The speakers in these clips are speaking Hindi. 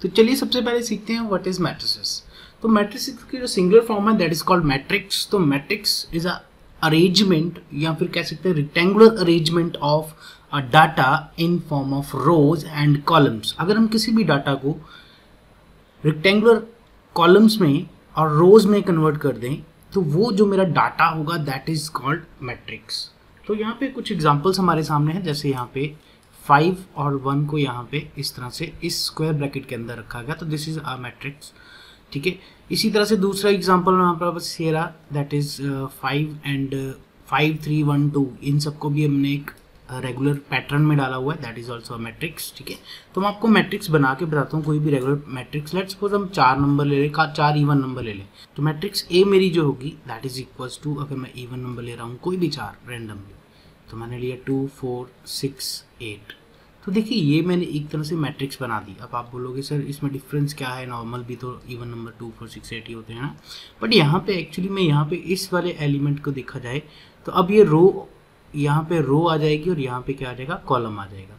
तो चलिए सबसे पहले सीखते हैं व्हाट इज मैट्रिसेस। तो मैट्रिसेस की जो सिंगुलर फॉर्म है दैट इज कॉल्ड मैट्रिक्स। तो मैट्रिक्स इज अ अरेंजमेंट या फिर कह सकते हैं rectangular arrangement of data in form of rows and columns. अगर हम किसी भी डाटा को रेक्टेंगुलर कॉलम्स में और रोज में कन्वर्ट कर दें तो वो जो मेरा डाटा होगा दैट इज कॉल्ड मैट्रिक्स। तो यहाँ पे कुछ एग्जांपल्स हमारे सामने हैं, जैसे यहाँ पे 5 और 1 को यहाँ पे इस तरह से इस स्क्वायर ब्रैकेट के अंदर रखा गया, तो दिस इज अ मैट्रिक्स। ठीक है, इसी तरह से दूसरा एग्जांपल यहाँ पर बस ये रहा दैट इज 5 एंड 5 3 1 2, इन सबको भी हमने एक रेगुलर पैटर्न में डाला हुआ है, दैट इज ऑल्सो मैट्रिक्स। ठीक है, तो मैं आपको मैट्रिक्स बना के बताता हूँ, कोई भी रेगुलर मैट्रिक्स। लेट्स सपोज हम 4 नंबर ले लें, 4 इवन नंबर ले लें, तो मैट्रिक्स ए मेरी जो होगी दैट इज इक्वल्स टू, अगर मैं इवन नंबर ले रहा हूँ कोई भी 4 रैंडमली, तो मैंने लिया 2 4 6 8। तो देखिए ये मैंने एक तरह से मैट्रिक्स बना दी। अब आप बोलोगे सर इसमें डिफरेंस क्या है, नॉर्मल भी तो इवन नंबर 2 4 6 8 ही होते हैं ना, बट यहाँ पे एक्चुअली में यहाँ पे इस वाले एलिमेंट को देखा जाए तो अब ये रो, यहाँ पे रो आ जाएगी और यहाँ पे क्या आ जाएगा, कॉलम आ जाएगा।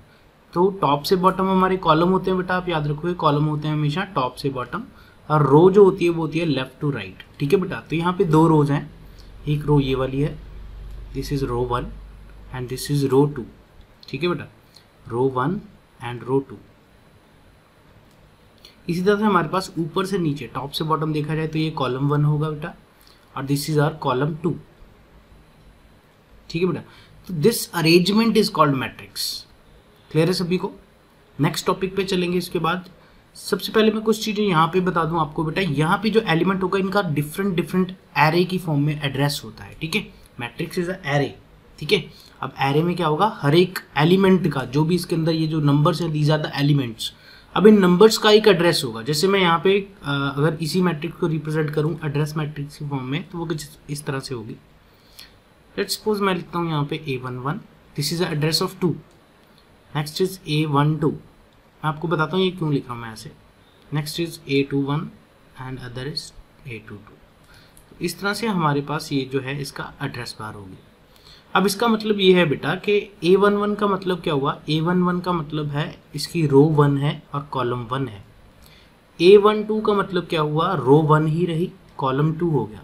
तो टॉप से बॉटम हमारे कॉलम होते हैं बेटा, आप याद रखोगे कॉलम होते हैं हमेशा टॉप से बॉटम, और रो जो होती है वो होती है लेफ्ट टू राइट। ठीक है बेटा, तो यहाँ पे 2 रोज हैं, एक रो ये वाली है, this is row 1 and this is row 2। ठीक है बेटा, रो 1 एंड रो 2। इसी तरह से हमारे पास ऊपर से नीचे टॉप से बॉटम देखा जाए तो ये कॉलम 1 होगा बेटा, और दिस इज आवर कॉलम 2। ठीक है बेटा, तो this arrangement is called matrix. Clear है सभी को? नेक्स्ट टॉपिक पे चलेंगे इसके बाद। सबसे पहले मैं कुछ चीजें यहाँ पे बता दूं आपको बेटा, यहाँ पे जो एलिमेंट होगा इनका डिफरेंट डिफरेंट एरे की फॉर्म में एड्रेस होता है। ठीक है, मैट्रिक्स इज अ एरे। ठीक है, अब एरे में क्या होगा, हर एक एलिमेंट का जो भी इसके अंदर ये जो नंबर्स हैं दीज आर द एलिमेंट्स, अब इन नंबर्स का एक एड्रेस होगा। जैसे मैं यहाँ पे अगर इसी मैट्रिक्स को रिप्रेजेंट करूँ एड्रेस मैट्रिक्स की फॉर्म में तो वो कुछ इस तरह से होगी। लेट्स सपोज मैं लिखता हूँ यहाँ पे A11, this is address of 2, next is A12, मैं आपको बताता हूँ ये क्यों लिख रहा हूँ मैं ऐसे, next is A21 and other is A22। तो इस तरह से हमारे पास ये जो है इसका एड्रेस बार होगी। अब इसका मतलब ये है बेटा कि A11 का मतलब क्या हुआ, A11 का मतलब है इसकी रो 1 है और कॉलम 1 है। A12 का मतलब क्या हुआ, रो 1 ही रही, कॉलम 2 हो गया।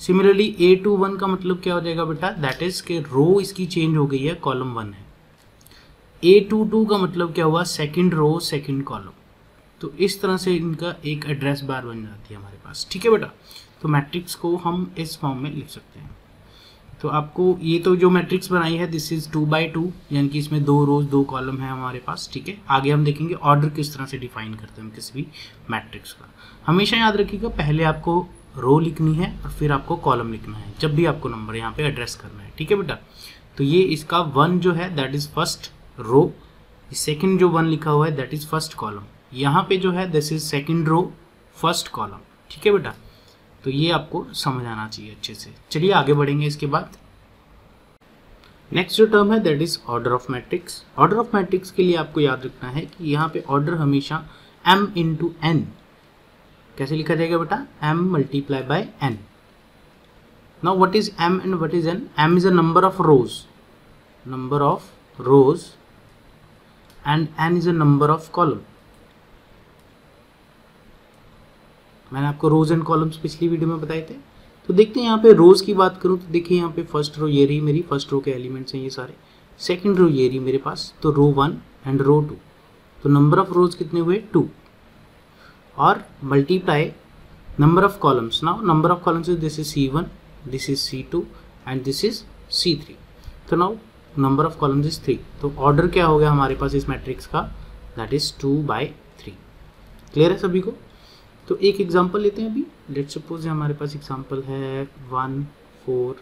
सिमिलरली A21 का मतलब क्या हो जाएगा बेटा, दैट इज के रो इसकी चेंज हो गई है, कॉलम 1 है। A22 का मतलब क्या हुआ, सेकंड रो सेकंड कॉलम। तो इस तरह से इनका एक एड्रेस बार बन जाती है हमारे पास। ठीक है बेटा, तो मैट्रिक्स को हम इस फॉर्म में लिख सकते हैं। तो आपको ये तो जो मैट्रिक्स बनाई है दिस इज 2 by 2, यानी कि इसमें 2 रोज 2 कॉलम है हमारे पास। ठीक है, आगे हम देखेंगे ऑर्डर किस तरह से डिफाइन करते हैं हम किसी भी मैट्रिक्स का। हमेशा याद रखिएगा पहले आपको रो लिखनी है और फिर आपको कॉलम लिखना है जब भी आपको नंबर यहाँ पे एड्रेस करना है। ठीक है बेटा, तो ये इसका 1 जो है that is first row, second जो 1 लिखा हुआ है दैट इज फर्स्ट कॉलम, यहाँ पे जो है this is second row first column. ठीक है बेटा, तो ये आपको समझ आना चाहिए अच्छे से। चलिए आगे बढ़ेंगे इसके बाद। नेक्स्ट जो टर्म है that is order of matrix. Order of matrix के लिए आपको याद रखना है कि यहाँ पे ऑर्डर हमेशा m into n, कैसे लिखा जाएगा बेटा, m multiply by n। Now what is m and what is n? m is a number of rows and n is a number of column। मैंने आपको रोज एंड कॉलम्स पिछली वीडियो में बताए थे। तो देखते हैं यहाँ पे रोज की बात करूँ तो देखिए यहाँ पे फर्स्ट रो ये रही मेरी, फर्स्ट रो के एलिमेंट्स हैं ये सारे, सेकंड रो ये रही मेरे पास, तो रो 1 एंड रो 2, तो नंबर ऑफ रोज कितने हुए 2, और multiply number of columns. Now number of columns is this is C1, this is C2 and this is C3। तो now number of columns is 3। तो ऑर्डर क्या हो गया हमारे पास इस मैट्रिक्स का, दैट इज 2 by 3। क्लियर है सभी को? तो एक एग्जांपल लेते हैं अभी। लेट्स सपोज हमारे पास एग्जांपल है 1 4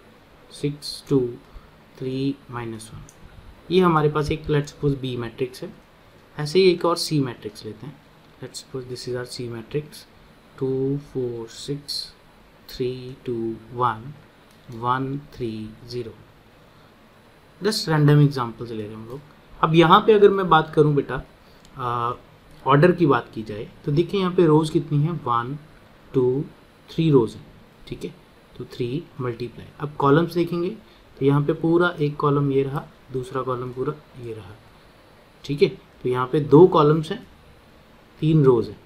6 2 3 -1। ये हमारे पास एक लेट्स सपोज B मैट्रिक्स है। ऐसे ही एक और C मैट्रिक्स लेते हैं। Let's suppose this is our C matrix, 2 4 6 3 2 1 1 3 0। Just random examples ले रहे हैं हम लोग। अब यहाँ पे अगर मैं बात करूँ बेटा ऑर्डर की बात की जाए तो देखिए यहाँ पे रोज कितनी है, 1 2 3 रोज हैं। ठीक है, तो 3 मल्टीप्लाई। अब कॉलम्स देखेंगे तो यहाँ पे पूरा एक कॉलम ये रहा, दूसरा कॉलम पूरा ये रहा। ठीक है, तो यहाँ पे 2 कॉलम्स हैं तीन रोज है,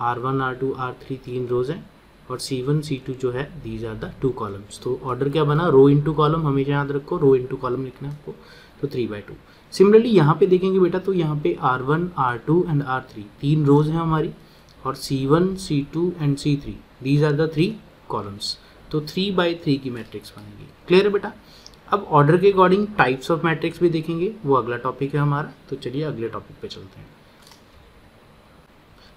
R1 R2 R3 तीन रोज है, और C1 C2 जो है these are the two columns. तो ऑर्डर क्या बना, रो इंटू कॉलम, हमेशा याद रखो रो इंटू कॉलम लिखना है आपको, तो 3/2। सिमिलरली यहाँ पे देखेंगे बेटा तो यहाँ पे R1 R2 एंड R3 तीन रोज हैं हमारी, और C1 C2 and C3 these are the 3 columns, तो 3/3 की मैट्रिक्स बनेगी। क्लियर है बेटा। अब ऑर्डर के अकॉर्डिंग टाइप्स ऑफ मैट्रिक्स भी देखेंगे, वो अगला टॉपिक है हमारा, तो चलिए अगले टॉपिक पे चलते हैं।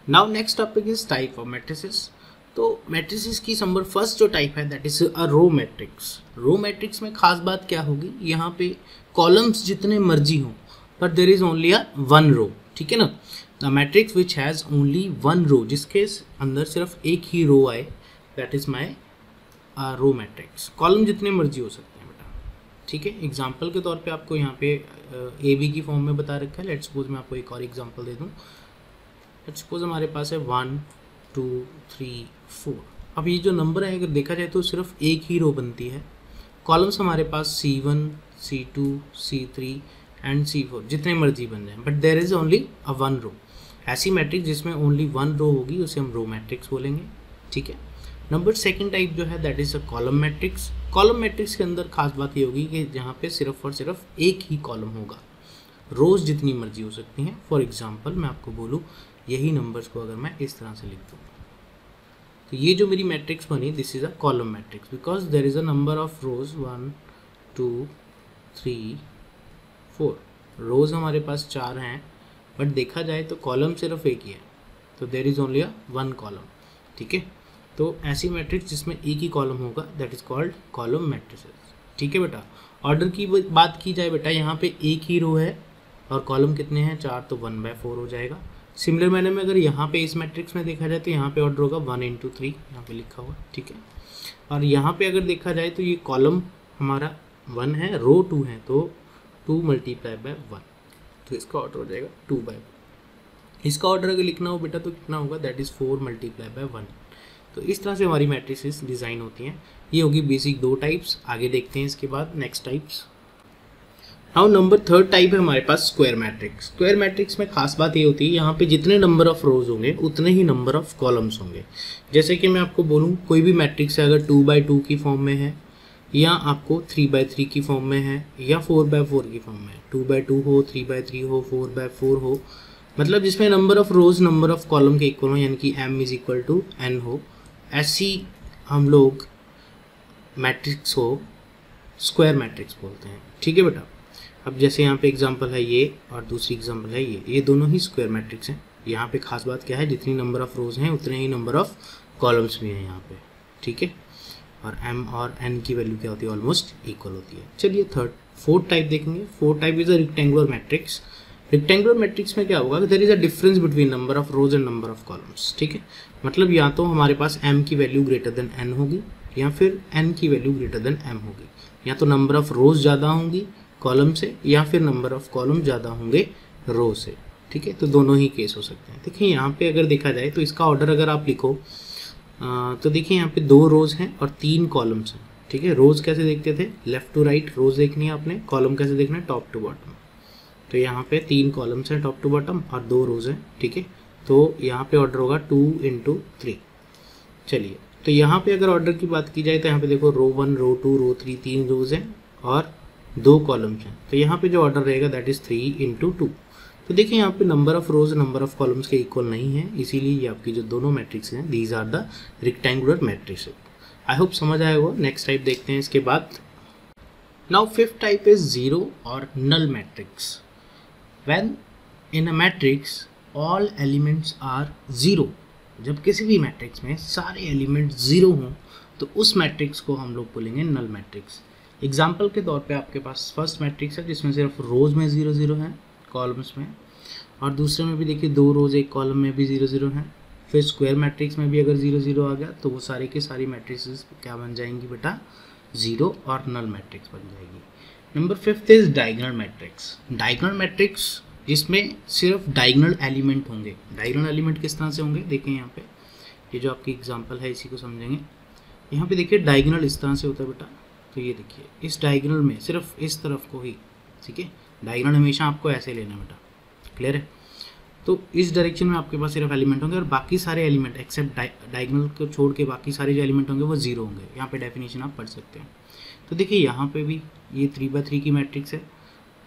Now next topic is type of matrices. तो मैट्रिसेस की नंबर फर्स्ट जो टाइप है that is a row matrix. Row matrix में खास बात क्या होगी, यहाँ पे कॉलम्स जितने मर्जी हों but there is only a one row, ठीक है ना। The matrix which has only one row, जिसके अंदर सिर्फ एक ही रो आए, that is my row matrix. Column जितने मर्जी हो सकते हैं बेटा, ठीक है। एग्जाम्पल के तौर पे आपको यहाँ पे ए बी की फॉर्म में बता रखा है। लेट्स सपोज मैं आपको एक और एग्जाम्पल दे दूँ। लेट्स सपोज हमारे पास है 1 2 3 4। अब ये जो नंबर है अगर देखा जाए तो सिर्फ एक ही रो बनती है। कॉलम्स हमारे पास C1 C2 C3 and C4 जितने मर्जी बन जाए, but there is only a one row. ऐसी मैट्रिक्स जिसमें ओनली वन रो होगी उसे हम रो मैट्रिक्स बोलेंगे, ठीक है। नंबर सेकंड टाइप जो है that is a column matrix. Column matrix के अंदर खास बात ये होगी कि जहाँ पे सिर्फ और सिर्फ एक ही कॉलम होगा, रोज जितनी मर्जी हो सकती हैं। फॉर एग्जाम्पल मैं आपको बोलूँ यही नंबर्स को अगर मैं इस तरह से लिख दूँ तो ये जो मेरी मैट्रिक्स बनी this is a column matrix, because there is a number of rows 1 2 3 4। Rows हमारे पास 4 हैं, बट देखा जाए तो कॉलम सिर्फ एक ही है, तो there is only a one column, ठीक है। तो ऐसी मैट्रिक्स जिसमें एक ही कॉलम होगा that is called column matrices, ठीक है बेटा। ऑर्डर की बात की जाए बेटा, यहाँ पे एक ही रो है और कॉलम कितने हैं 4, तो 1/4 हो जाएगा। सिमिलर मैंने में अगर यहाँ पे इस मैट्रिक्स में देखा जाए तो यहाँ पे ऑर्डर होगा 1 × 3, यहाँ पे लिखा हुआ, ठीक है। और यहाँ पे अगर देखा जाए तो ये कॉलम हमारा 1 है, रो 2 है, तो 2 × 1, तो इसका ऑर्डर हो जाएगा 2/1। इसका ऑर्डर अगर लिखना हो बेटा तो कितना होगा, दैट इज़ 4 × 1। तो इस तरह से हमारी मैट्रिसेस डिज़ाइन होती हैं। ये होगी बेसिक 2 टाइप्स। आगे देखते हैं इसके बाद next types. Now number third type है हमारे पास स्क्वायर मैट्रिक्स। स्क्वायर मैट्रिक्स में खास बात ये होती है यहाँ पे जितने नंबर ऑफ रोज होंगे उतने ही नंबर ऑफ कॉलम्स होंगे। जैसे कि मैं आपको बोलूँ कोई भी मैट्रिक्स है अगर 2/2 की फॉर्म में है, या आपको 3/3 की फॉर्म में है, या 4/4 की फॉर्म में है, 2/2 हो, 3/3 हो, 4/4 हो, मतलब जिसमें number of rows number of column के इक्वल हो, यानी कि m = n हो, ऐसी हम लोग मैट्रिक्स को स्क्वायर मैट्रिक्स बोलते हैं, ठीक है बेटा। अब जैसे यहाँ पे एग्जांपल है ये और दूसरी एग्जांपल है ये दोनों ही स्क्वायर मैट्रिक्स हैं। यहाँ पे खास बात क्या है, जितनी नंबर ऑफ रोज हैं उतने ही नंबर ऑफ कॉलम्स भी हैं यहाँ पे, ठीक है। और m और n की वैल्यू क्या होती है, ऑलमोस्ट इक्वल होती है। चलिए फोर्थ टाइप देखेंगे। Fourth type is a rectangular matrix. Rectangular matrix में क्या होगा, there is a difference between number of rows and number of columns, ठीक है। मतलब या तो हमारे पास m की वैल्यू ग्रेटर देन n होगी, या फिर n की वैल्यू ग्रेटर देन m होगी। या तो नंबर ऑफ रोज ज़्यादा होंगी कॉलम से, या फिर नंबर ऑफ कॉलम ज़्यादा होंगे रो से, ठीक है। तो दोनों ही केस हो सकते हैं। देखिए यहाँ पे अगर देखा जाए तो इसका ऑर्डर अगर आप लिखो तो देखिए यहाँ पे 2 रोज हैं और 3 कॉलम्स हैं, ठीक है। रोज कैसे देखते थे, लेफ्ट टू राइट रोज देखनी है आपने, कॉलम कैसे देखना है, टॉप टू बॉटम। तो यहाँ पे 3 कॉलम्स हैं टॉप टू बॉटम और 2 रोज हैं, ठीक है। तो यहाँ पे ऑर्डर होगा 2 × 3। चलिए तो यहाँ पे अगर ऑर्डर की बात की जाए तो यहाँ पे देखो रो 1 रो 2 रो 3 3 रोज हैं और 2 कॉलम्स हैं। तो यहाँ पे जो ऑर्डर रहेगा दैट इज 3 × 2। तो देखिए यहाँ पे number of rows number of columns के इक्वल नहीं है, इसीलिए ये आपकी जो दोनों मैट्रिक्स हैं these are the rectangular matrix. I hope समझ आया होगा। नेक्स्ट टाइप देखते हैं इसके बाद। Now fifth type is zero और null matrix. When in a matrix all elements are zero, जब किसी भी मैट्रिक्स में सारे एलिमेंट जीरो हों तो उस मैट्रिक्स को हम लोग बोलेंगे नल मैट्रिक्स। एग्जाम्पल के तौर पे आपके पास फर्स्ट मैट्रिक्स है जिसमें सिर्फ रोज में 0 0 हैं, कॉलम्स में, और दूसरे में भी देखिए 2 रोज एक कॉलम में भी 0 0 हैं। फिर स्क्वायर मैट्रिक्स में भी अगर 0 0 आ गया तो वो सारे के सारी मैट्रिक्स क्या बन जाएंगी बेटा, जीरो और नल मैट्रिक्स बन जाएगी। Number 5 is diagonal matrix. Diagonal matrix जिसमें सिर्फ डायगोनल एलिमेंट होंगे। डायगोनल एलिमेंट किस तरह से होंगे, देखें यहाँ पे, ये जो आपकी एग्जांपल है इसी को समझेंगे। यहाँ पे देखिए डायगोनल इस तरह से होता है बेटा, तो ये देखिए इस डायगोनल में सिर्फ इस तरफ को ही, ठीक है, डायगोनल हमेशा आपको ऐसे लेना बेटा, क्लियर है। तो इस डायरेक्शन में आपके पास सिर्फ एलिमेंट होंगे और बाकी सारे एलिमेंट एक्सेप्ट डायगोनल को छोड़ के बाकी सारे जो एलिमेंट होंगे वो जीरो होंगे। यहाँ पे डेफिनेशन आप पढ़ सकते हैं। तो देखिए यहाँ पे भी ये 3/3 की मैट्रिक्स है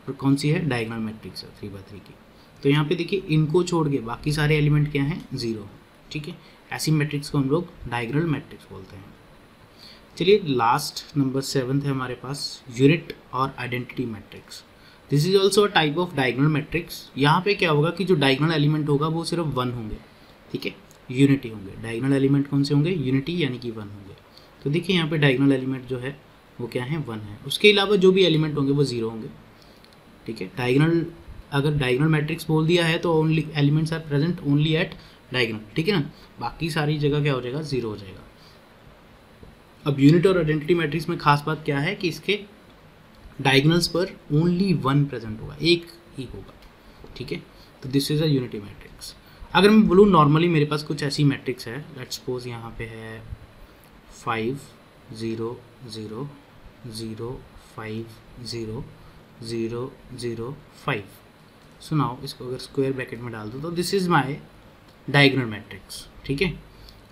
और कौन सी है, डायगोनल मैट्रिक्स है 3/3 की। तो यहाँ पे देखिए इनको छोड़ के बाकी सारे एलिमेंट क्या हैं, जीरो। ठीक है, ऐसी मैट्रिक्स को हम लोग डायगोनल मैट्रिक्स बोलते हैं। चलिए लास्ट नंबर 7 है हमारे पास, यूनिट और identity matrix. This is also a type of diagonal matrix. यहाँ पे क्या होगा कि जो डायगोनल एलिमेंट होगा वो सिर्फ 1 होंगे। ठीक है, यूनिटी होंगे। डायगोनल एलिमेंट कौन से होंगे, यूनिटी यानी कि 1 होंगे। तो देखिए यहाँ पे डायगोनल एलिमेंट जो है वो क्या है, 1 है। उसके अलावा जो भी एलिमेंट होंगे वो 0 होंगे। ठीक है, डायगोनल, अगर डायगोनल मैट्रिक्स बोल दिया है तो only elements are present only at diagonal. ठीक है ना, बाकी सारी जगह क्या हो जाएगा, 0 हो जाएगा। अब यूनिट और आइडेंटिटी मैट्रिक्स में खास बात क्या है कि इसके डायगोनल्स पर ओनली 1 प्रेजेंट होगा, एक ही होगा। ठीक है, तो this is a unity matrix. अगर मैं बोलूँ नॉर्मली मेरे पास कुछ ऐसी मैट्रिक्स है, लेट्स सपोज यहाँ पे है 5 0 0 0 5 0 0 0 5। सुनाओ, इसको अगर स्क्वायर ब्रैकेट में डाल दूँ तो this is my diagonal matrix. ठीक है,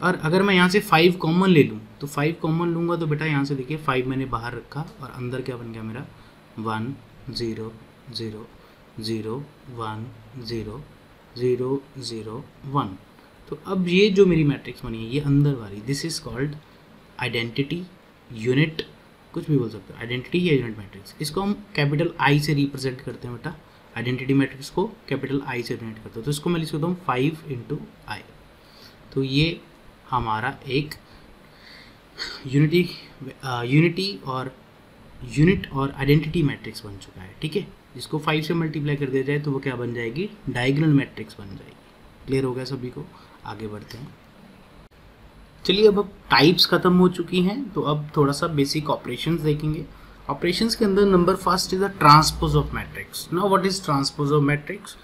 और अगर मैं यहाँ से 5 कॉमन ले लूँ तो 5 कॉमन लूँगा तो बेटा यहाँ से देखिए 5 मैंने बाहर रखा और अंदर क्या बन गया मेरा 1 0 0 0 1 0 0 0 1। तो अब ये जो मेरी मैट्रिक्स बनी है ये अंदर वाली, this is called identity, unit, कुछ भी बोल सकते हो, आइडेंटिटी या यूनिट मैट्रिक्स। इसको हम कैपिटल आई से रिप्रेजेंट करते हैं बेटा, आइडेंटिटी मैट्रिक्स को कैपिटल आई से रिप्रेजेंट करते हो। तो इसको मैं लिख सकता हूँ 5 × I। तो ये हमारा एक यूनिटी और यूनिट और आइडेंटिटी मैट्रिक्स बन चुका है। ठीक है, जिसको 5 से मल्टीप्लाई कर दिया जाए तो वो क्या बन जाएगी, डायगोनल मैट्रिक्स बन जाएगी। क्लियर हो गया सभी को, आगे बढ़ते हैं। चलिए अब टाइप्स खत्म हो चुकी हैं तो अब थोड़ा सा बेसिक ऑपरेशंस देखेंगे। ऑपरेशंस के अंदर number first is the transpose of matrix. Now what is transpose of matrix,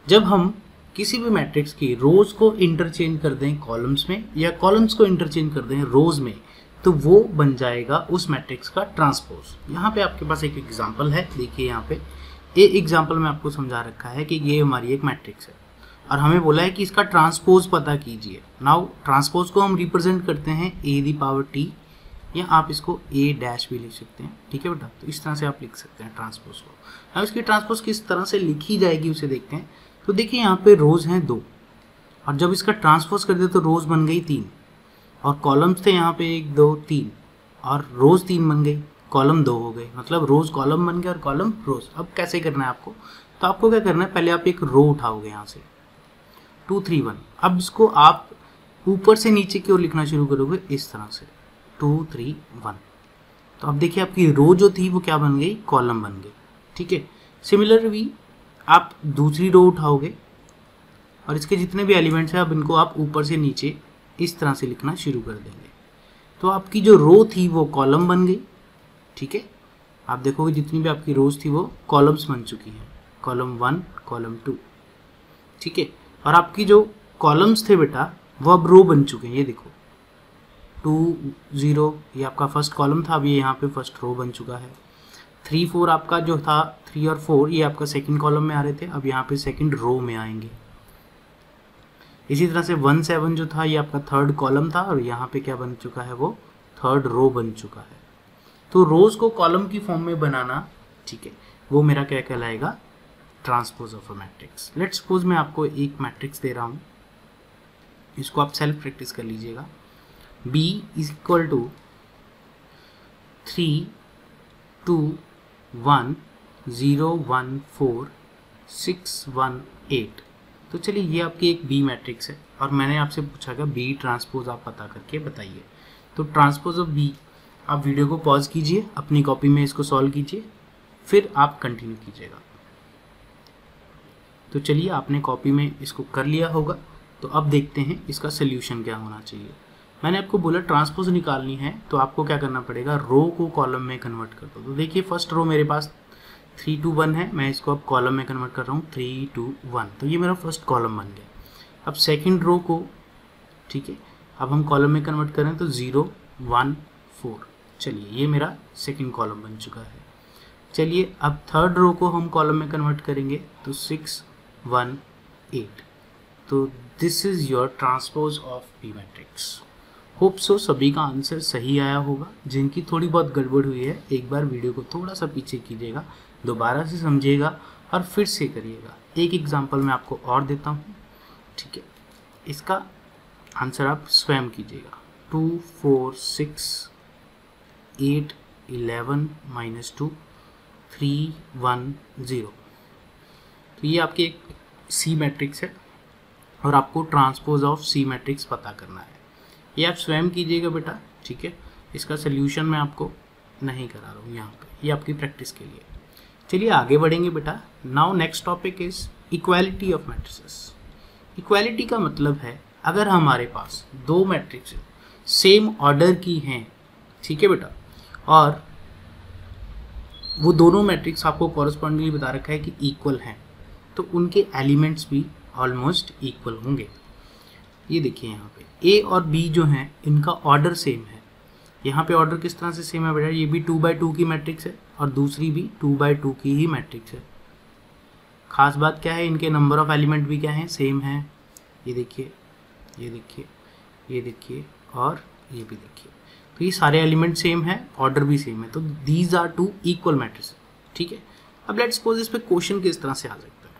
जब हम किसी भी मैट्रिक्स की रोज को इंटरचेंज कर दें कॉलम्स में या कॉलम्स को इंटरचेंज कर दें रोज में, तो वो बन जाएगा उस मैट्रिक्स का ट्रांसपोज। यहाँ पे आपके पास एक एग्जांपल है, देखिए यहाँ पे ये एग्जांपल में आपको समझा रखा है कि ये हमारी एक मैट्रिक्स है और हमें बोला है कि इसका ट्रांसपोज पता कीजिए। नाउ ट्रांसपोज को हम रिप्रेजेंट करते हैं a⁻t, या आप इसको a' भी लिख सकते हैं। ठीक है बेटा, तो इस तरह से आप लिख सकते हैं ट्रांसपोज को। अब इसकी ट्रांसपोज किस तरह से लिखी जाएगी उसे देखते हैं। तो देखिए यहाँ पे रोज हैं 2 और जब इसका ट्रांसपोज कर दिया तो रोज बन गई 3 और कॉलम्स थे यहाँ पे 1 2 3 और रोज 3 बन गई, कॉलम 2 हो गए, मतलब रोज कॉलम बन गया और कॉलम रोज। अब कैसे करना है आपको, तो आपको क्या करना है, पहले आप एक रो उठाओगे यहाँ से 2 3 1। अब इसको आप ऊपर से नीचे की ओर लिखना शुरू करोगे इस तरह से 2 3 1। तो अब देखिए आपकी रो जो थी वो क्या बन गई, कॉलम बन गई। ठीक है, सिमिलरली आप दूसरी रो उठाओगे और इसके जितने भी एलिमेंट्स हैं अब इनको आप ऊपर से नीचे इस तरह से लिखना शुरू कर देंगे। तो आपकी जो रो थी वो कॉलम बन गई। ठीक है, आप देखोगे जितनी भी आपकी रोज थी वो कॉलम्स बन चुकी हैं, कॉलम 1 कॉलम 2। ठीक है, और आपकी जो कॉलम्स थे बेटा वो अब रो बन चुके हैं। ये देखो 2 0 ये आपका फर्स्ट कॉलम था, अब ये यहाँ पे फर्स्ट रो बन चुका है। 3 4 आपका जो था 3 और 4 ये आपका सेकंड कॉलम में आ रहे थे, अब यहाँ पे सेकंड रो में आएंगे। इसी तरह से 1 7 जो था ये आपका थर्ड कॉलम था और यहाँ पे क्या बन चुका है, वो थर्ड रो बन चुका है। तो रोज को कॉलम की फॉर्म में बनाना, ठीक है, वो मेरा क्या कहलाएगा, transpose of a matrix. Let's suppose मैं आपको एक मैट्रिक्स दे रहा हूँ, इसको आप सेल्फ प्रैक्टिस कर लीजिएगा। B = 3 2 1 0 1 4 6 1 8। तो चलिए ये आपकी एक बी मैट्रिक्स है और मैंने आपसे पूछा था बी ट्रांसपोज आप पता करके बताइए। तो ट्रांसपोज ऑफ बी, आप वीडियो को पॉज कीजिए, अपनी कॉपी में इसको सॉल्व कीजिए, फिर आप कंटिन्यू कीजिएगा। तो चलिए आपने कॉपी में इसको कर लिया होगा, तो अब देखते हैं इसका सोल्यूशन क्या होना चाहिए। मैंने आपको बोला ट्रांसपोज निकालनी है तो आपको क्या करना पड़ेगा, रो को कॉलम में कन्वर्ट कर दो। तो देखिए फर्स्ट रो मेरे पास 3 2 1 है, मैं इसको अब कॉलम में कन्वर्ट कर रहा हूँ 3 2 1। तो ये मेरा फर्स्ट कॉलम बन गया। अब सेकंड रो को, ठीक है, अब हम कॉलम में कन्वर्ट करें तो 0 1 4। चलिए ये मेरा सेकंड कॉलम बन चुका है। चलिए अब थर्ड रो को हम कॉलम में कन्वर्ट करेंगे तो 6 1 8। तो this is your transpose of P matrix. Hope so सभी का आंसर सही आया होगा। जिनकी थोड़ी बहुत गड़बड़ हुई है एक बार वीडियो को थोड़ा सा पीछे कीजिएगा, दोबारा से समझिएगा और फिर से करिएगा। एक एग्जांपल मैं आपको और देता हूँ, ठीक है। इसका आंसर आप स्वयं कीजिएगा। 2 4 6 8 11 -2 3 1 0। तो ये आपकी एक सी मैट्रिक्स है और आपको ट्रांसपोज ऑफ सी मैट्रिक्स पता करना है। ये आप स्वयं कीजिएगा बेटा, ठीक है। इसका सोल्यूशन मैं आपको नहीं करा रहा हूँ यहाँ पे, ये आपकी प्रैक्टिस के लिए। चलिए आगे बढ़ेंगे बेटा। Now next topic is equality of matrices. Equality का मतलब है अगर हमारे पास दो मैट्रिक्स सेम ऑर्डर की हैं, ठीक है बेटा, और वो दोनों मैट्रिक्स आपको कॉरस्पॉन्डिंगली बता रखा है कि इक्वल हैं, तो उनके एलिमेंट्स भी ऑलमोस्ट इक्वल होंगे। ये देखिए यहाँ पे ए और बी जो हैं इनका ऑर्डर सेम है। यहाँ पे ऑर्डर किस तरह से सेम है बेटा, ये भी 2x2 की मैट्रिक्स है और दूसरी भी 2x2 की ही मैट्रिक्स है। खास बात क्या है, इनके नंबर ऑफ एलिमेंट भी क्या हैं, सेम हैं। ये देखिए, ये देखिए, ये देखिए और ये भी देखिए। तो ये सारे एलिमेंट सेम हैं, ऑर्डर भी सेम है। तो these are two equal matrix, ठीक है। अब लेट्स सपोज इस पे क्वेश्चन किस तरह से आ सकता है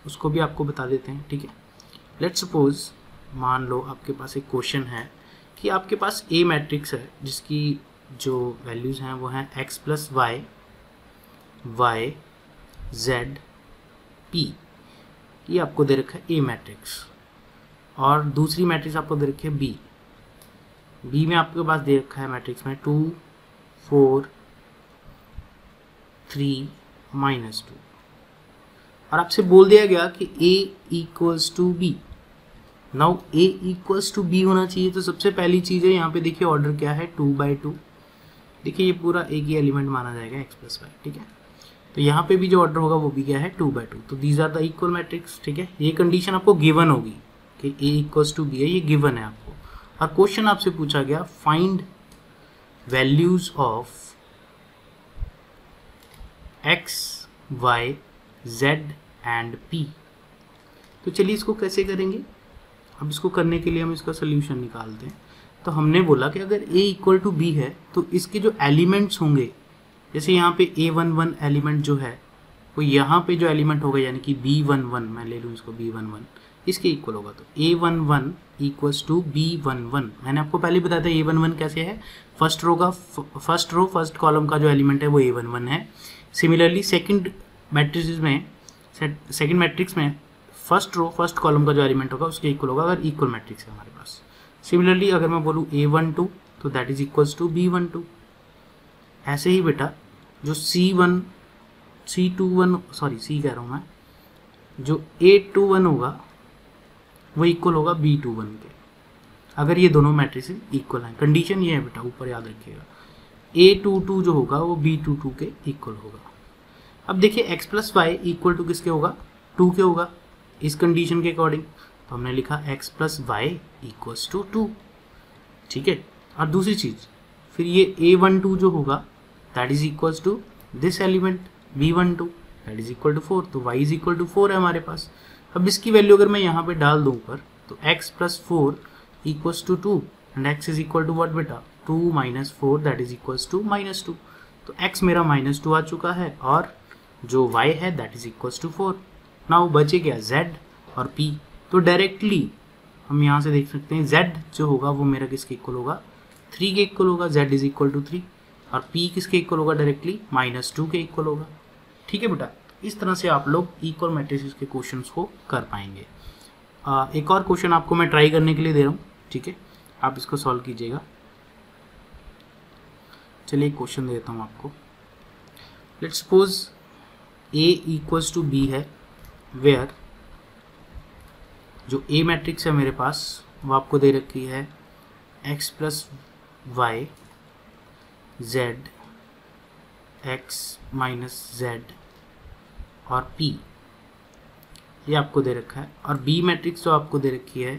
उसको भी आपको बता देते हैं, ठीक है। लेट्स सपोज मान लो आपके पास एक क्वेश्चन है कि आपके पास ए मैट्रिक्स है जिसकी जो वैल्यूज़ हैं वो हैं x + y y z p। ये आपको दे रखा है ए मैट्रिक्स, और दूसरी मैट्रिक्स आपको दे रखी है बी। बी में आपके पास दे रखा है मैट्रिक्स में 2 4 3 -2, और आपसे बोल दिया गया कि a = b। Now a = b होना चाहिए, तो सबसे पहली चीज़ है यहाँ पे देखिए ऑर्डर क्या है, 2x2। देखिए ये पूरा एक ही एलिमेंट माना जाएगा x + y, ठीक है। तो यहाँ पे भी जो ऑर्डर होगा वो भी क्या है, 2x2। तो these are the equal matrix, ठीक है। ये कंडीशन आपको गिवन होगी कि a = b है, ये गिवन है आपको। और क्वेश्चन आपसे पूछा गया find values of x y z and p। तो चलिए इसको कैसे करेंगे। अब इसको करने के लिए हम इसका सोल्यूशन निकालते हैं। तो हमने बोला कि अगर a = b है तो इसके जो एलिमेंट्स होंगे, जैसे यहाँ पे a11 एलिमेंट जो है वो यहाँ पे जो एलिमेंट होगा यानी कि b11, मैं ले लूँ इसको b11, इसके इक्वल होगा। तो a11 = b11। मैंने आपको पहले बताया था a11 कैसे है, फर्स्ट रो फर्स्ट कॉलम का जो एलिमेंट है वो a11 है। सिमिलरली सेकंड मैट्रिक्स में फर्स्ट रो फर्स्ट कॉलम का जो एलिमेंट होगा उसके इक्वल होगा, अगर इक्वल मैट्रिक्स है हमारे पास। सिमिलरली अगर मैं बोलूँ a12 तो that is equals to b12। ऐसे ही बेटा जो जो a21 होगा वो इक्वल होगा b21 के, अगर ये दोनों मैट्रिक्स इक्वल हैं। कंडीशन ये है बेटा, ऊपर याद रखिएगा। a22 जो होगा वो b22 के इक्वल होगा। अब देखिए x + y = किसके होगा, 2 के होगा इस कंडीशन के अकॉर्डिंग। तो हमने लिखा x + y = 2, ठीक है। और दूसरी चीज़ फिर ये a12 जो होगा that is equals to this element b12 that is equal to 4। तो y = 4 है हमारे पास। अब इसकी वैल्यू अगर मैं यहाँ पे डाल दूँ ऊपर, तो x + 4 = 2 and x is equal to what बेटा, 2 - 4 दैट इज इक्वल्स टू -2। तो x मेरा -2 आ चुका है और जो y है that is equals to 4। Now बचे क्या, z और p। तो डायरेक्टली हम यहाँ से देख सकते हैं z जो होगा वो मेरा किसके इक्वल होगा, 3 के इक्वल होगा, z इज इक्वल टू 3। और p किसके इक्वल होगा, डायरेक्टली -2 के इक्वल होगा, ठीक है बेटा। इस तरह से आप लोग इक्वल मैट्रिसेस के क्वेश्चंस को कर पाएंगे। एक और क्वेश्चन आपको मैं ट्राई करने के लिए दे रहा हूँ, ठीक है, आप इसको सॉल्व कीजिएगा। चलिए एक क्वेश्चन दे देता हूँ आपको। लेट्स सपोज a = b है, वेयर जो a मैट्रिक्स है मेरे पास वो आपको दे रखी है x + y z x - z और p, ये आपको दे रखा है। और b मैट्रिक्स जो आपको दे रखी है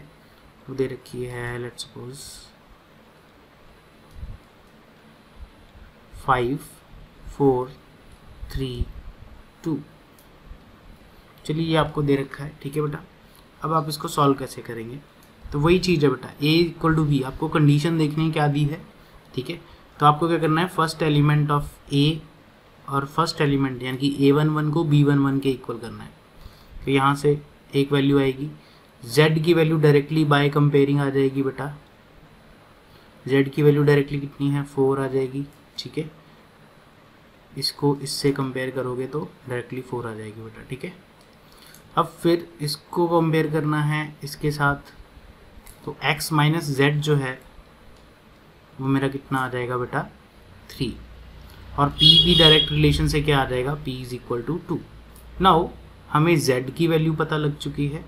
वो दे रखी है लेट्स सपोज 5 4 3 2। चलिए ये आपको दे रखा है, ठीक है बेटा। अब आप इसको सॉल्व कैसे करेंगे, तो वही चीज़ है बेटा, a इक्वल टू बी, आपको कंडीशन देखनी है क्या दी है, ठीक है। तो आपको क्या करना है, फर्स्ट एलिमेंट ऑफ a और फर्स्ट एलिमेंट यानी कि a11 को b11 के इक्वल करना है। तो यहाँ से एक वैल्यू आएगी, z की वैल्यू डायरेक्टली बाय कंपेयरिंग आ जाएगी बेटा, z की वैल्यू डायरेक्टली कितनी है 4 आ जाएगी, ठीक है। इसको इससे कंपेयर करोगे तो डायरेक्टली 4 आ जाएगी बेटा, ठीक है। अब फिर इसको कंपेयर करना है इसके साथ, तो x माइनस जेड जो है वो मेरा कितना आ जाएगा बेटा 3, और p भी डायरेक्ट रिलेशन से क्या आ जाएगा, p is equal to 2। Now हमें z की वैल्यू पता लग चुकी है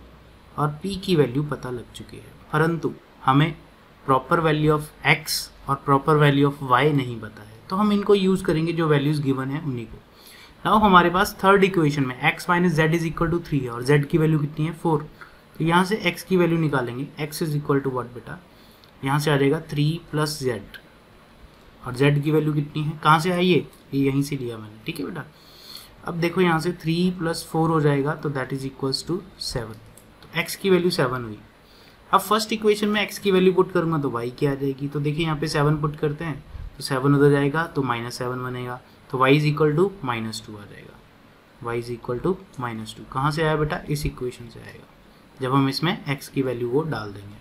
और p की वैल्यू पता लग चुकी है, परंतु हमें प्रॉपर वैल्यू ऑफ x और प्रॉपर वैल्यू ऑफ y नहीं पता है, तो हम इनको यूज़ करेंगे जो वैल्यूज़ गिवन है उन्हीं को। नाउ हमारे पास थर्ड इक्वेशन में x minus z is equal to 3 है और z की वैल्यू कितनी है 4, तो यहाँ से x की वैल्यू निकालेंगे, x is equal to what बेटा, यहाँ से आ जाएगा 3 प्लस जेड, और z की वैल्यू कितनी है, कहाँ से आई ये यहीं से लिया मैंने, ठीक है बेटा। अब देखो यहाँ से 3 प्लस 4 हो जाएगा, तो दैट इज इक्वल्स टू 7, तो x की वैल्यू 7 हुई। अब फर्स्ट इक्वेशन में x की वैल्यू पुट करूँगा तो y की आ जाएगी, तो देखिए यहाँ पे 7 पुट करते हैं तो 7 उधर जाएगा तो -7 बनेगा, तो y इज इक्वल टू -2 आ जाएगा, y इज इक्वल टू -2 कहाँ से आया बेटा, इस इक्वेशन से आएगा, जब हम इसमें x की वैल्यू को डाल देंगे।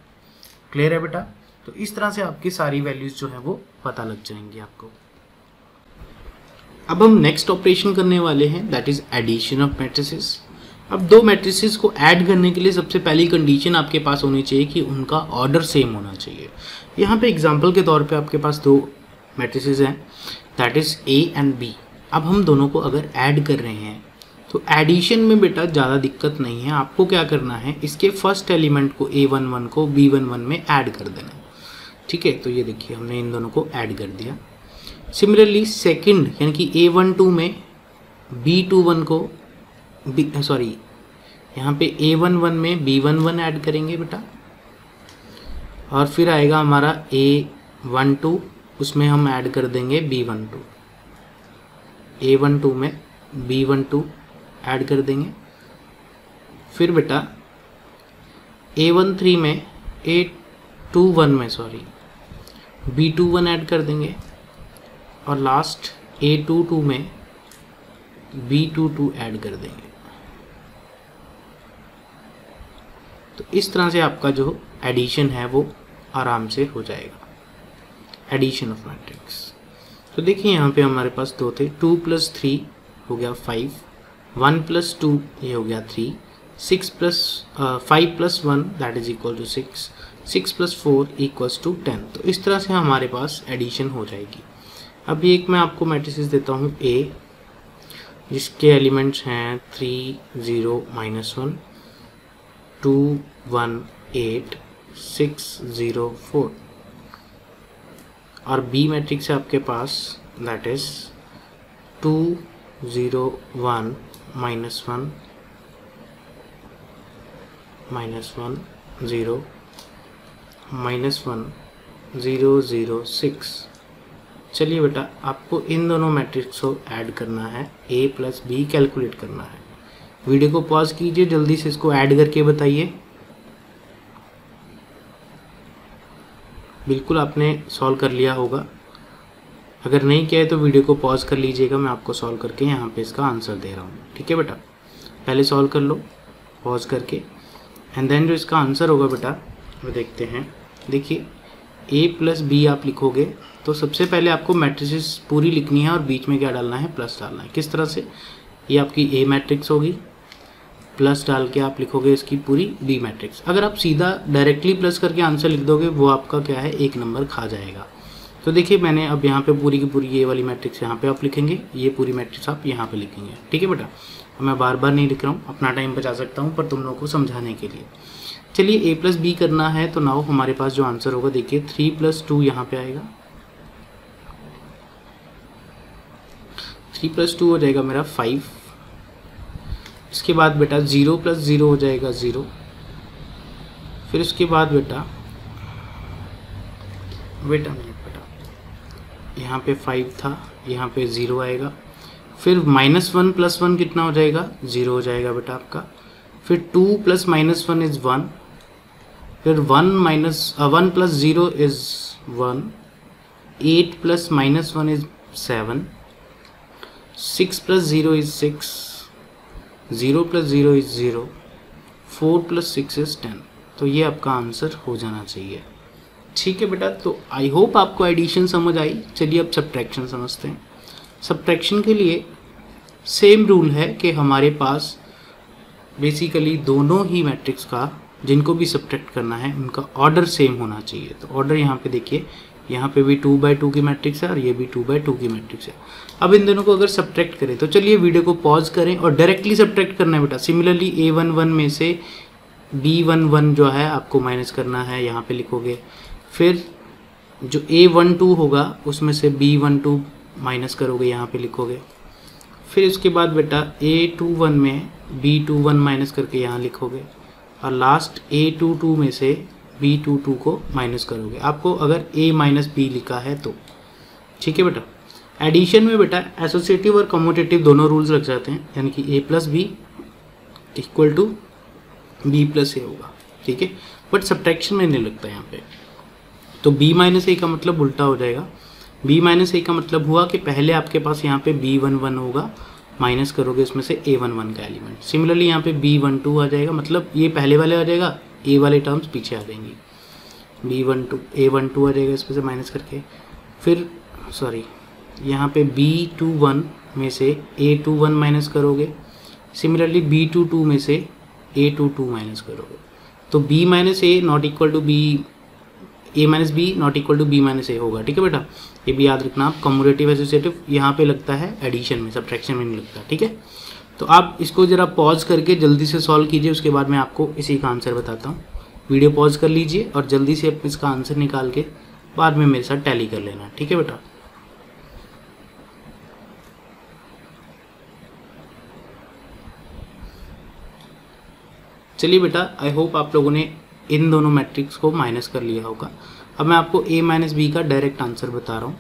क्लियर है बेटा, तो इस तरह से आपकी सारी वैल्यूज़ जो है वो पता लग जाएंगी आपको। अब हम नेक्स्ट ऑपरेशन करने वाले हैं, that is addition of matrices. अब दो मैट्रिसेस को ऐड करने के लिए सबसे पहली कंडीशन आपके पास होनी चाहिए कि उनका ऑर्डर सेम होना चाहिए। यहाँ पे एग्जांपल के तौर पे आपके पास दो मैट्रिसेस हैं, that is A and B। अब हम दोनों को अगर ऐड कर रहे हैं तो एडिशन में बेटा ज़्यादा दिक्कत नहीं है, आपको क्या करना है, इसके फर्स्ट एलिमेंट को A11 को B11 में ऐड कर देना है, ठीक है। तो ये देखिए हमने इन दोनों को ऐड कर दिया। सिमिलरली सेकंड यानी कि A12 में B21 को यहाँ पे A11 में B11 ऐड करेंगे बेटा, और फिर आएगा हमारा A12, उसमें हम ऐड कर देंगे B12, A12 में B12 ऐड कर देंगे। फिर बेटा A13 में A21 में B21 ऐड कर देंगे, और लास्ट A22 में B22 ऐड कर देंगे। तो इस तरह से आपका जो एडिशन है वो आराम से हो जाएगा, एडिशन ऑफ मैट्रिक्स। तो देखिए यहाँ पे हमारे पास दो थे, 2 + 3 हो गया 5, 1 + 2 ये हो गया 3, 5 + 1 that is equal to 6, 6 + 4 equals to 10। तो इस तरह से हमारे पास एडिशन हो जाएगी। अभी एक मैं आपको मैट्रिसेस देता हूँ A, जिसके एलिमेंट्स हैं 3 0 -1 2 1 8 6 0 4, और B मैट्रिक्स है आपके पास दैट इज 2 0 1 -1 0 -1 0 0 6। चलिए बेटा आपको इन दोनों मैट्रिक्स को ऐड करना है, A + B कैलकुलेट करना है। वीडियो को पॉज कीजिए, जल्दी से इसको ऐड करके बताइए। बिल्कुल आपने सॉल्व कर लिया होगा, अगर नहीं किया है तो वीडियो को पॉज कर लीजिएगा, मैं आपको सॉल्व करके यहाँ पे इसका आंसर दे रहा हूँ, ठीक है बेटा। पहले सॉल्व कर लो पॉज करके, एंड देन जो इसका आंसर होगा बेटा वो देखते हैं। देखिए A + B आप लिखोगे तो सबसे पहले आपको मैट्रिसेस पूरी लिखनी है और बीच में क्या डालना है, प्लस डालना है। किस तरह से, ये आपकी A मैट्रिक्स होगी, प्लस डाल के आप लिखोगे इसकी पूरी B मैट्रिक्स। अगर आप सीधा डायरेक्टली प्लस करके आंसर लिख दोगे वो आपका क्या है, एक नंबर खा जाएगा। तो देखिए मैंने अब यहाँ पे पूरी की पूरी ये वाली मैट्रिक्स यहाँ पे आप लिखेंगे, ये पूरी मैट्रिक्स आप यहाँ पे लिखेंगे, ठीक है बेटा। मैं बार बार नहीं लिख रहा हूँ, अपना टाइम बचा सकता हूँ पर तुम लोगों को समझाने के लिए। चलिए A + B करना है, तो नाउ हमारे पास जो आंसर होगा देखिए 3 + 2 यहाँ पे आएगा, 3 + 2 हो जाएगा मेरा 5। इसके बाद बेटा 0 + 0 हो जाएगा 0। फिर उसके बाद बेटा यहाँ पे 5 था, यहाँ पे 0 आएगा। फिर -1 + 1 कितना हो जाएगा, 0 हो जाएगा बेटा आपका। फिर 2 + -1 इज़ 1, फिर 1 + 0 is 1, 8 + -1 is 7, 6 + 0 is 6, 0 + 0 is 0, 4 + 6 is 10। तो ये आपका आंसर हो जाना चाहिए। ठीक है बेटा, तो आई होप आपको एडिशन समझ आई। चलिए अब सब्ट्रैक्शन समझते हैं। सब्ट्रैक्शन के लिए सेम रूल है कि हमारे पास बेसिकली दोनों ही मैट्रिक्स का जिनको भी सब्ट्रैक्ट करना है उनका ऑर्डर सेम होना चाहिए। तो ऑर्डर यहाँ पे देखिए, यहाँ पे भी 2/2 की मैट्रिक्स है और ये भी 2/2 की मैट्रिक्स है। अब इन दोनों को अगर सब्ट्रैक्ट करें तो चलिए वीडियो को पॉज करें और डायरेक्टली सब्ट्रैक्ट करना है बेटा। सिमिलरली A11 में से B11 जो है आपको माइनस करना है, यहाँ पे लिखोगे। फिर जो A12 होगा उसमें से B12 माइनस करोगे, यहाँ पे लिखोगे। फिर उसके बाद बेटा A21 में B21 माइनस करके यहाँ लिखोगे और लास्ट A22 में से B22 को माइनस करोगे। आपको अगर A - B लिखा है तो ठीक है बेटा। एडिशन में बेटा एसोसिएटिव और कम्यूटेटिव दोनों रूल्स लग जाते हैं, यानी कि A + B = B + A होगा, ठीक है। बट सब्ट्रैक्शन में नहीं लगता यहाँ पे। तो B - A का मतलब उल्टा हो जाएगा। B - A का मतलब हुआ कि पहले आपके पास यहाँ पे B11 होगा, माइनस करोगे उसमें से A11 का एलिमेंट। सिमिलरली यहाँ पे B12 आ जाएगा, मतलब ये पहले वाले आ जाएगा, A वाले टर्म्स पीछे आ जाएंगी। A12 आ जाएगा इसमें से माइनस करके। फिर यहाँ पे B21 में से A21 माइनस करोगे। सिमिलरली B22 में से A22 माइनस करोगे। तो B - A ≠ B, A - B ≠ B - A होगा, ठीक है बेटा। ये भी याद रखना आप। कम्यूटेटिव एसोसिएटिव यहाँ पे लगता है एडिशन में, सब्ट्रैक्शन में नहीं लगता, ठीक है। तो आप इसको ज़रा पॉज करके जल्दी से सॉल्व कीजिए, उसके बाद मैं आपको इसी का आंसर बताता हूँ। वीडियो पॉज कर लीजिए और जल्दी से इसका आंसर निकाल के बाद में मेरे साथ टैली कर लेना, ठीक है बेटा। चलिए बेटा, आई होप आप लोगों ने इन दोनों मैट्रिक्स को माइनस कर लिया होगा। अब मैं आपको A - B का डायरेक्ट आंसर बता रहा हूँ।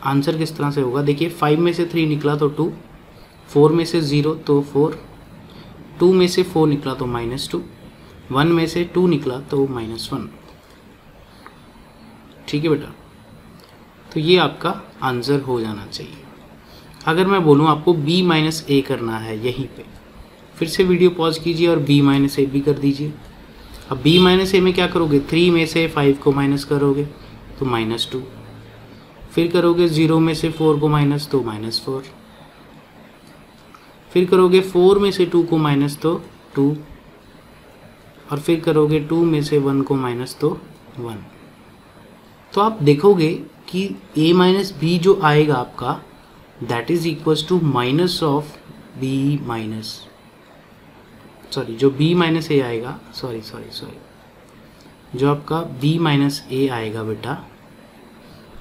आंसर किस तरह से होगा देखिए। 5 में से 3 निकला तो 2, 4 में से 0 तो 4, 2 में से 4 निकला तो -2, 1 में से 2 निकला तो -1, ठीक है बेटा। तो ये आपका आंसर हो जाना चाहिए। अगर मैं बोलूँ आपको B - A करना है यहीं पे, फिर से वीडियो पॉज कीजिए और B - A भी कर दीजिए। अब B - A में क्या करोगे, 3 में से 5 को माइनस करोगे तो -2, फिर करोगे 0 में से 4 को माइनस तो -4, फिर करोगे 4 में से 2 को माइनस तो 2, और फिर करोगे 2 में से 1 को माइनस तो 1। तो आप देखोगे कि A - B जो आएगा आपका, that is equals to minus of B minus, जो B - A आएगा, जो आपका B - A आएगा बेटा,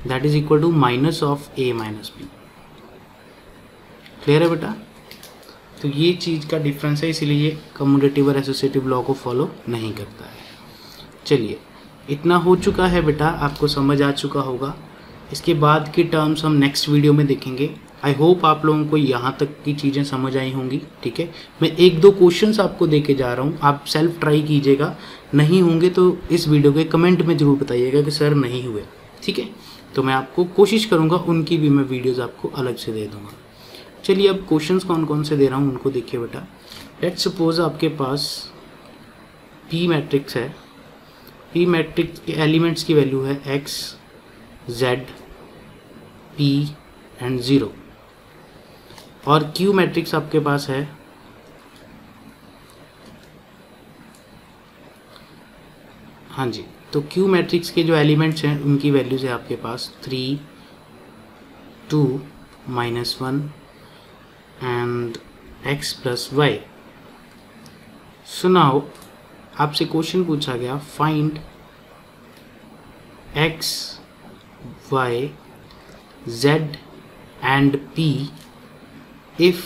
that is equal to minus of A - B। Clear है बेटा। तो ये चीज़ का डिफरेंस है, इसीलिए ये कम्यूटेटिव और एसोसिएटिव लॉ को फॉलो नहीं करता है। चलिए, इतना हो चुका है बेटा, आपको समझ आ चुका होगा। इसके बाद की टर्म्स हम नेक्स्ट वीडियो में देखेंगे। आई होप आप लोगों को यहाँ तक की चीज़ें समझ आई होंगी, ठीक है। मैं 1-2 क्वेश्चंस आपको दे के जा रहा हूँ, आप सेल्फ ट्राई कीजिएगा। नहीं होंगे तो इस वीडियो के कमेंट में ज़रूर बताइएगा कि सर नहीं हुए, ठीक है। तो मैं आपको कोशिश करूँगा उनकी भी मैं वीडियोज़ आपको अलग से दे दूँगा। चलिए, अब क्वेश्चंस कौन कौन से दे रहा हूँ उनको देखिए बेटा। लेट्स सपोज आपके पास P मैट्रिक्स है। P मैट्रिक्स के एलिमेंट्स की वैल्यू है X, Z, P एंड 0, और Q मैट्रिक्स आपके पास है हाँ जी। तो Q मैट्रिक्स के जो एलिमेंट्स हैं उनकी वैल्यूज है आपके पास 3, 2, -1 एंड X + Y। सुनाओ, आपसे क्वेश्चन पूछा गया, find X, Y, Z and P if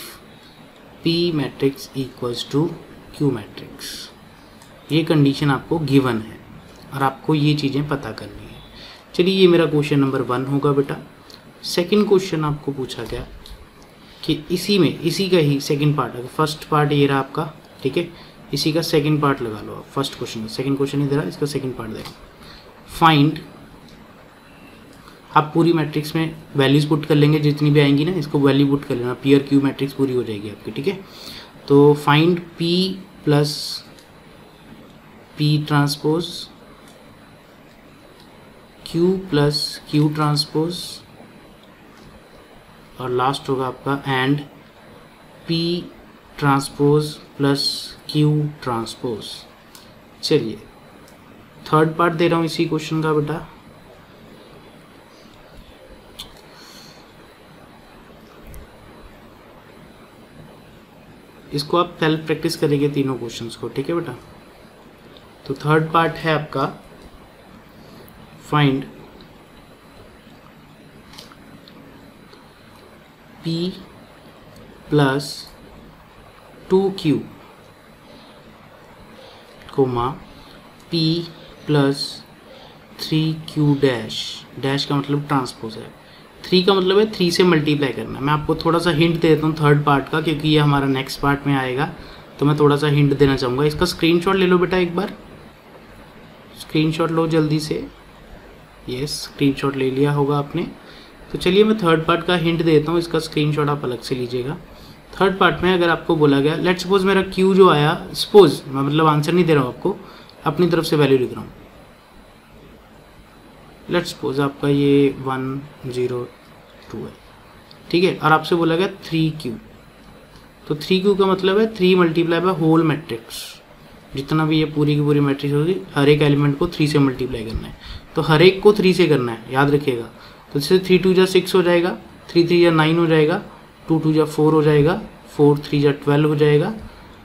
P matrix equals to Q matrix. ये कंडीशन आपको गिवन है और आपको ये चीज़ें पता करनी है। चलिए, ये मेरा क्वेश्चन नंबर 1 होगा बेटा। सेकंड क्वेश्चन आपको पूछा गया कि इसी का ही सेकंड पार्ट है। फर्स्ट पार्ट ये रहा आपका, ठीक है। इसी का सेकंड पार्ट लगा लो आप, फर्स्ट क्वेश्चन सेकंड क्वेश्चन नहीं दे रहा, इसका सेकंड पार्ट देखो। फाइंड, आप पूरी मैट्रिक्स में वैल्यूज पुट कर लेंगे जितनी भी आएंगी ना, इसको वैल्यू पुट कर लेना, पी और क्यू मैट्रिक्स पूरी हो जाएगी आपकी, ठीक है। तो find P plus P transpose, Q plus Q transpose, और लास्ट होगा आपका and P transpose plus Q transpose. चलिए थर्ड पार्ट दे रहा हूँ इसी क्वेश्चन का बेटा। इसको आप सेल्फ प्रैक्टिस करेंगे तीनों क्वेश्चंस को, ठीक है बेटा। तो थर्ड पार्ट है आपका find P plus 2Q comma P plus 3Q dash, dash का मतलब ट्रांसपोज है, 3 का मतलब है 3 से मल्टीप्लाई करना। मैं आपको थोड़ा सा हिंट दे देता हूँ थर्ड पार्ट का, क्योंकि ये हमारा नेक्स्ट पार्ट में आएगा, तो मैं थोड़ा सा हिंट देना चाहूँगा। इसका स्क्रीनशॉट ले लो बेटा, एक बार स्क्रीनशॉट लो जल्दी से। यस, स्क्रीनशॉट ले लिया होगा आपने। तो चलिए मैं थर्ड पार्ट का हिंट देता हूँ, इसका स्क्रीनशॉट आप अलग से लीजिएगा। थर्ड पार्ट में अगर आपको बोला गया, लेट सपोज मेरा क्यू जो आया, सपोज मैं मतलब आंसर नहीं दे रहा हूँ आपको, अपनी तरफ से वैल्यू लिख रहा हूँ। लेट सपोज आपका ये 102 है, ठीक है, और आपसे बोला गया 3Q। तो 3Q का मतलब है 3 मल्टीप्लाई बाय होल मैट्रिक्स, जितना भी ये पूरी की पूरी मैट्रिक्स होगी हर एक एलिमेंट को 3 से मल्टीप्लाई करना है। तो हर एक को 3 से करना है, याद रखिएगा। तो इससे 3 2 जा 6 हो जाएगा, 3 3 जा 9 हो जाएगा, 2 2 जा 4 हो जाएगा, 4 3 जा 12 हो जाएगा,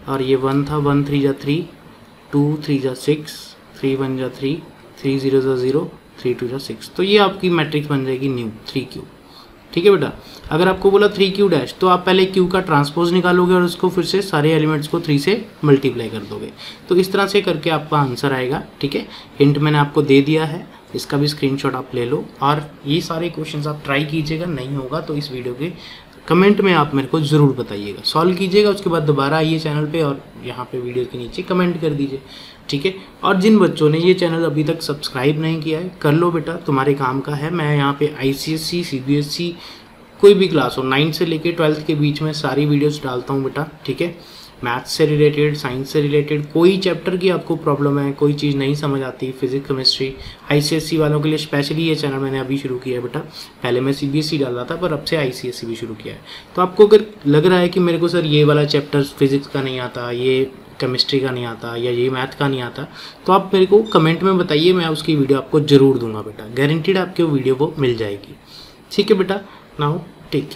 और ये 1 था, 1 3 जा 3, 2 3 जा 6, 3 1 जा 3, 3 0 जा 0, 3 2 जा 6। तो ये आपकी मैट्रिक्स बन जाएगी न्यू 3Q, ठीक है बेटा। अगर आपको बोला 3Q डैश, तो आप पहले Q का ट्रांसपोज निकालोगे और उसको फिर से सारे एलिमेंट्स को 3 से मल्टीप्लाई कर दोगे। तो इस तरह से करके आपका आंसर आएगा, ठीक है। हिंट मैंने आपको दे दिया है, इसका भी स्क्रीनशॉट आप ले लो, और ये सारे क्वेश्चंस आप ट्राई कीजिएगा। नहीं होगा तो इस वीडियो के कमेंट में आप मेरे को ज़रूर बताइएगा, सॉल्व कीजिएगा, उसके बाद दोबारा आइए चैनल पे और यहाँ पे वीडियो के नीचे कमेंट कर दीजिए, ठीक है। और जिन बच्चों ने ये चैनल अभी तक सब्सक्राइब नहीं किया है, कर लो बेटा, तुम्हारे काम का है। मैं यहाँ पे ICSE CBSE कोई भी क्लास हो, 9th से लेके 12th के बीच में सारी वीडियोस डालता हूँ बेटा, ठीक है। मैथ्स से रिलेटेड, साइंस से रिलेटेड, कोई चैप्टर की आपको प्रॉब्लम है, कोई चीज़ नहीं समझ आती, फिजिक्स केमिस्ट्री, ICSE वालों के लिए स्पेशली ये चैनल मैंने अभी शुरू किया है बेटा। पहले मैं CBSE डाल रहा था, पर अब से ICSE भी शुरू किया है। तो आपको अगर लग रहा है कि मेरे को सर ये वाला चैप्टर फिजिक्स का नहीं आता, ये केमिस्ट्री का नहीं आता, या ये मैथ का नहीं आता, तो आप मेरे को कमेंट में बताइए, मैं उसकी वीडियो आपको ज़रूर दूंगा बेटा, गारंटीड आपको वीडियो वो मिल जाएगी, ठीक है बेटा। Now take